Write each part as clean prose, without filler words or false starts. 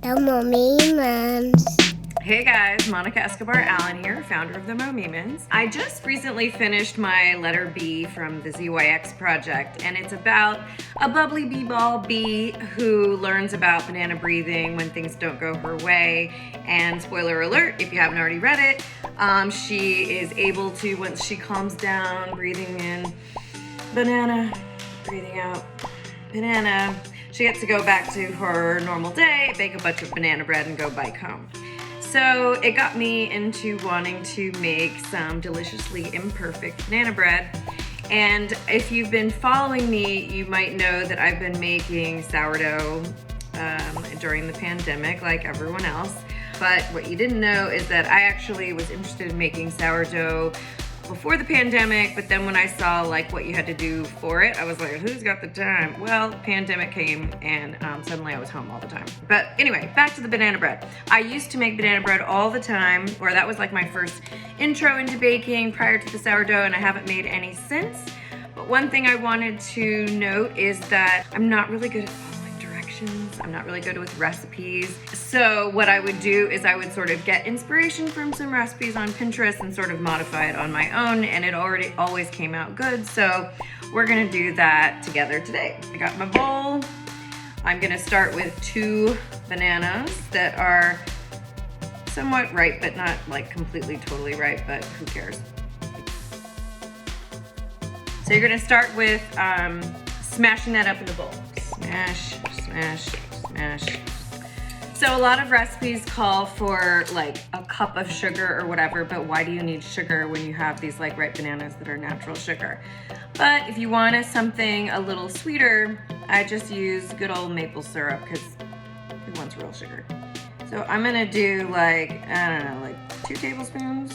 The MoMeMans. Hey guys, Monica Escobar Allen here, founder of the MoMeMans. I just recently finished my letter B from the ZYX project, and it's about a bubbly bee-ball bee who learns about banana breathing when things don't go her way. And spoiler alert, if you haven't already read it, she is able to, once she calms down, breathing in banana, breathing out banana, she gets to go back to her normal day, bake a bunch of banana bread, and go bike home. So it got me into wanting to make some deliciously imperfect banana bread. And if you've been following me, you might know that I've been making sourdough during the pandemic like everyone else. But what you didn't know is that I actually was interested in making sourdough before the pandemic, but then when I saw like what you had to do for it, I was like, who's got the time? Well, the pandemic came and suddenly I was home all the time. But anyway, back to the banana bread. I used to make banana bread all the time, or that was like my first intro into baking prior to the sourdough, and I haven't made any since. But one thing I wanted to note is that I'm not really good at following directions. I'm not really good with recipes. So what I would do is I would sort of get inspiration from some recipes on Pinterest and sort of modify it on my own, and it always came out good. So we're gonna do that together today. I got my bowl. I'm gonna start with 2 bananas that are somewhat ripe, but not like completely totally ripe, but who cares? So you're gonna start with smashing that up in the bowl. Smash, smash, smash. So a lot of recipes call for like a cup of sugar or whatever, but why do you need sugar when you have these like ripe bananas that are natural sugar? But if you want something a little sweeter, I just use good old maple syrup because who wants real sugar? So I'm gonna do like, I don't know, like 2 tablespoons.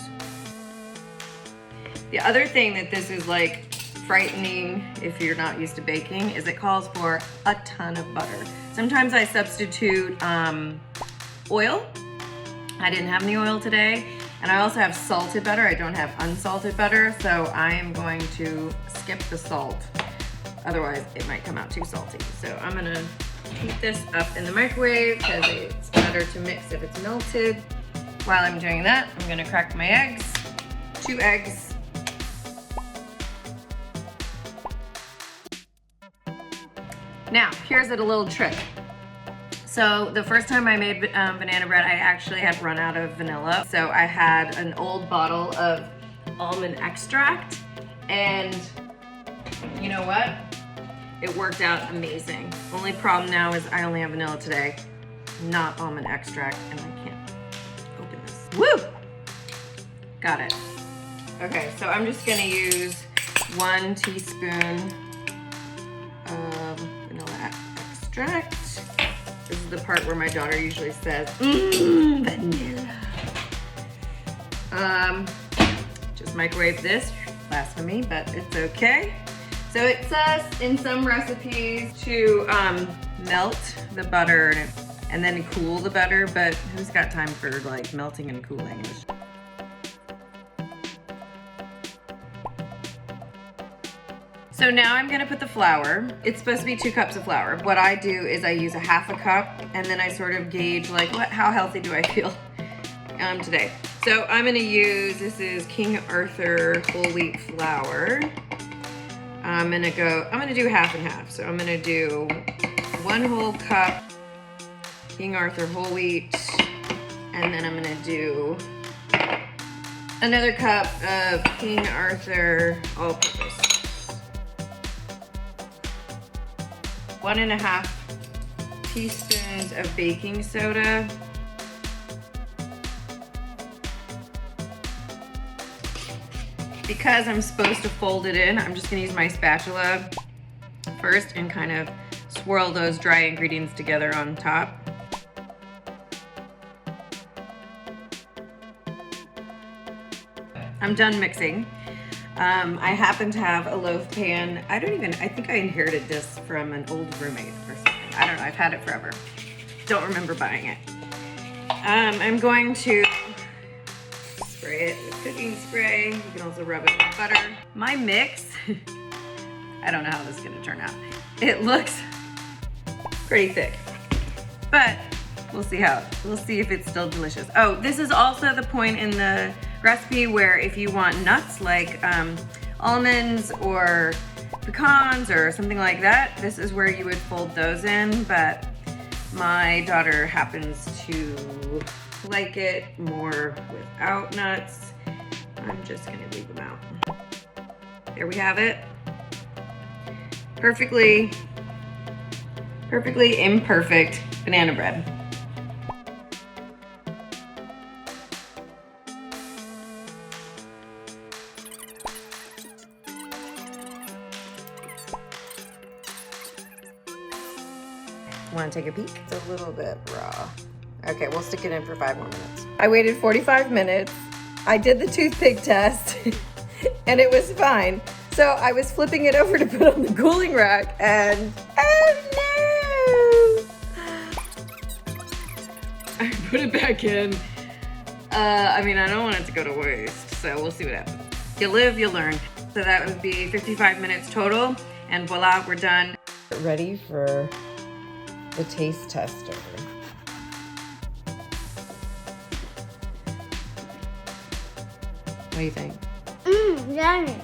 The other thing that this is like frightening if you're not used to baking is it calls for a ton of butter. Sometimes I substitute oil. I didn't have any oil today. And I also have salted butter. I don't have unsalted butter, so I am going to skip the salt. Otherwise, it might come out too salty. So I'm gonna heat this up in the microwave because it's better to mix if it's melted. While I'm doing that, I'm gonna crack my eggs. 2 eggs. Now, here's a little trick. So the first time I made banana bread, I actually had run out of vanilla. So I had an old bottle of almond extract, and you know what? It worked out amazing. Only problem now is I only have vanilla today, not almond extract, and I can't open this. Woo! Got it. Okay, so I'm just gonna use 1 teaspoon of vanilla extract. This is the part where my daughter usually says, vanilla. Just microwave this, blasphemy, but it's okay. So it says in some recipes to melt the butter and then cool the butter, but who's got time for like melting and cooling? So now I'm gonna put the flour. It's supposed to be 2 cups of flour. What I do is I use a 1/2 cup, and then I sort of gauge like how healthy do I feel today. So I'm gonna use, this is King Arthur whole wheat flour. I'm gonna do 1/2 and 1/2. So I'm gonna do 1 whole cup King Arthur whole wheat, and then I'm gonna do another cup of King Arthur all-purpose. 1.5 teaspoons of baking soda. Because I'm supposed to fold it in, I'm just gonna use my spatula first and kind of swirl those dry ingredients together on top. I'm done mixing. I happen to have a loaf pan. I think I inherited this from an old roommate or something. I don't know, I've had it forever. Don't remember buying it. I'm going to spray it with cooking spray. You can also rub it with butter. My mix, I don't know how this is gonna turn out. It looks pretty thick, but We'll see if it's still delicious. Oh, this is also the point in the recipe where if you want nuts like almonds or pecans or something like that, this is where you would fold those in, but my daughter happens to like it more without nuts. I'm just gonna leave them out. There we have it. Perfectly imperfect banana bread. Want to take a peek? It's a little bit raw. Okay, we'll stick it in for 5 more minutes. I waited 45 minutes. I did the toothpick test and it was fine. So I was flipping it over to put on the cooling rack and oh no! I put it back in. I mean, I don't want it to go to waste, so we'll see what happens. You live, you learn. So that would be 55 minutes total, and voila, we're done. Ready for the taste tester. What do you think? Yummy.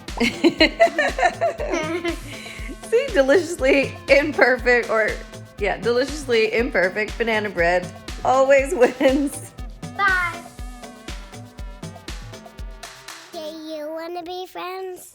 See, deliciously imperfect banana bread always wins. Bye. Do you want to be friends?